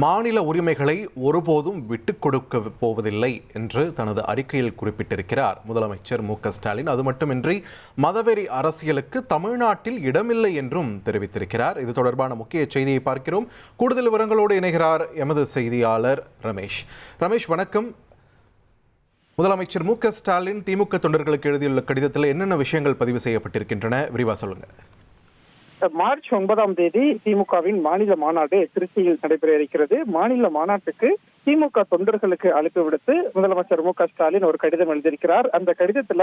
மாநில உரிமைகளை ஒருபோதும் விட்டுக் கொடுக்க போவதில்லை என்று தனது அறிக்கையில் குறிப்பிட்டிருக்கிறார் முதலமைச்சர் மு.க.ஸ்டாலின். அது மட்டுமின்றி மதவெறி அரசியலுக்கு தமிழ்நாட்டில் இடமில்லை என்றும் தெரிவித்திருக்கிறார். இது தொடர்பான முக்கிய செய்தியை பார்க்கிறோம். கூடுதல் விவரங்களோடு இணைகிறார் எமது செய்தியாளர் ரமேஷ். வணக்கம். முதலமைச்சர் மு.க.ஸ்டாலின் திமுக தொண்டர்களுக்கு எழுதியுள்ள கடிதத்தில் என்னென்ன விஷயங்கள் பதிவு செய்யப்பட்டிருக்கின்றன, விரிவா சொல்லுங்க. மார்ச் 9ஆம் தேதி திமுகவின் மாநில மாநாடு திருச்சியில் நடைபெற இருக்கிறது. மாநில மாநாட்டுக்கு திமுக தொண்டர்களுக்கு அழைப்பு விடுத்து முதலமைச்சர் மு.க.ஸ்டாலின் ஒரு கடிதம் எழுதியிருக்கிறார். அந்த கடிதத்துல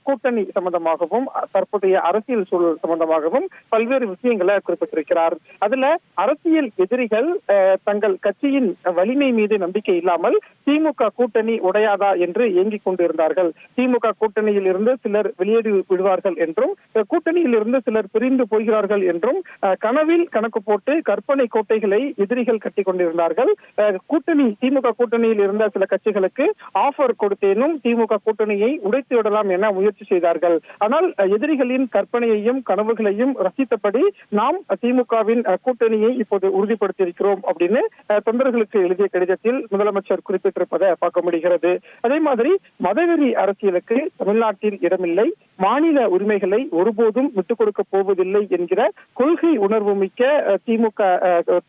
கூட்டணி சம்பந்தமாகவும் தற்போதைய அரசியல் சூழல் சம்பந்தமாகவும் பல்வேறு விஷயங்களை குறிப்பிட்டிருக்கிறார். அதுல அரசியல் எதிரிகள் தங்கள் கட்சியின் வலிமை மீது நம்பிக்கை இல்லாமல் திமுக கூட்டணி உடையாதா என்று ஏங்கிக் கொண்டிருந்தார்கள். திமுக கூட்டணியில் இருந்து சிலர் வெளியேறி விடுவார்கள் என்றும், கூட்டணியில் இருந்து சிலர் பிரிந்து போகிறார்கள் என்றும் கனவில் கணக்கு போட்டு கற்பனை கோட்டைகளை எதிரிகள் கட்டி கொண்டிருந்தார்கள். திமுக கூட்டணியில் இருந்த சில கட்சிகளுக்கு ஆஃபர் கொடுத்தேனும் திமுக கூட்டணியை உடைத்து விடலாம் என முயற்சி செய்தார்கள். ஆனால் எதிரிகளின் கற்பனையையும் கனவுகளையும் ரசித்தபடி நாம் திமுகவின் கூட்டணியை இப்போது உறுதிப்படுத்தியிருக்கிறோம் அப்படின்னு தொண்டர்களுக்கு எழுதிய கடிதத்தில் முதலமைச்சர் குறிப்பிட்டிருப்பதை பார்க்க முடிகிறது. அதே மாதிரி மதவெறி அரசியலுக்கு தமிழ்நாட்டில் இடமில்லை, மாநில உரிமைகளை ஒருபோதும் விட்டுக் கொடுக்க போவதில்லை என்கிற கொள்கை உணர்வு மிக்க திமுக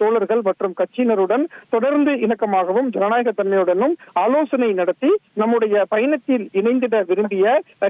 தோழர்கள் மற்றும் கட்சியினருடன் தொடர்ந்து இணக்கமாகவும் ஜனநாயக தன்மையுடனும் ஆலோசனை நடத்தி நம்முடைய பயணத்தில் இணைந்திட விரும்பிய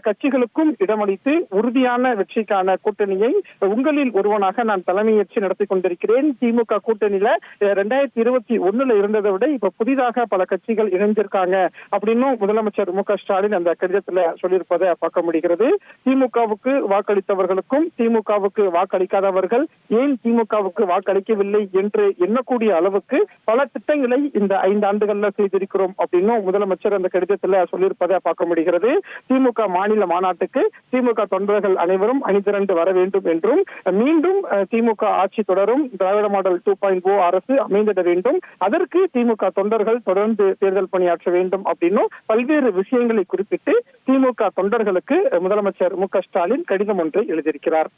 கட்சிகளுக்கும் இடமளித்து உறுதியான வெற்றிக்கான கூட்டணியை உங்களில் ஒருவனாக நான் தலைமையேற்று நடத்தி கொண்டிருக்கிறேன். திமுக கூட்டணியில 2021 இருந்ததை விட இப்ப புதிதாக பல கட்சிகள் இணைந்திருக்காங்க அப்படின்னு முதலமைச்சர் மு.க.ஸ்டாலின் அந்த கடிதத்துல சொல்லியிருப்பதை பார்க்க முடிகிறது. திமுகவுக்கு வாக்களித்தவர்களுக்கும் திமுகவுக்கு வாக்களிக்காதவர்கள் ஏன் திமுகவுக்கு வாக்களிக்கவில்லை என்று எண்ணக்கூடிய அளவுக்கு பல திட்டங்களை இந்த 5 ஆண்டுகள்ல செய்திருக்கிறோம் அப்படின்னு முதலமைச்சர் அந்த கடிதத்துல சொல்லியிருப்பதை பார்க்க முடிகிறது. திமுக மாநில மாநாட்டுக்கு திமுக தொண்டர்கள் அனைவரும் அணிதிரண்டு வர வேண்டும் என்றும், மீண்டும் திமுக ஆட்சி தொடரும் திராவிட மாடல் 2.0 அரசு அமைந்திட வேண்டும், அதற்கு திமுக தொண்டர்கள் தொடர்ந்து தேர்தல் பணியாற்ற வேண்டும் அப்படின்னு பல்வேறு விஷயங்களை குறிப்பிட்டு திமுக தொண்டர்களுக்கு முதலமைச்சர் மு.க.ஸ்டாலின் கடிதம் ஒன்றை எழுதியிருக்கிறார்.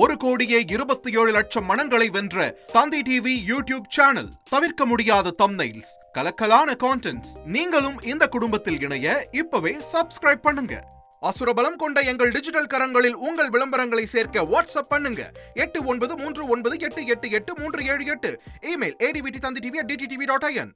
1,27,00,000 மனங்களை வென்ற தந்தி டிவி யூடியூப் சேனல். தவிர்க்க முடியாத தம்ப்நெயில்ஸ், கலக்கலான கான்டென்ட்ஸ். நீங்களும் இந்த குடும்பத்தில் இணைய இப்பவே சப்ஸ்கிரைப் பண்ணுங்க. அசுரபலம் கொண்ட எங்கள் டிஜிட்டல் கரங்களில் உங்கள் விளம்பரங்களை சேர்க்க வாட்ஸ்அப் பண்ணுங்க. 8939888838. Email advtthanditv@dttv.in.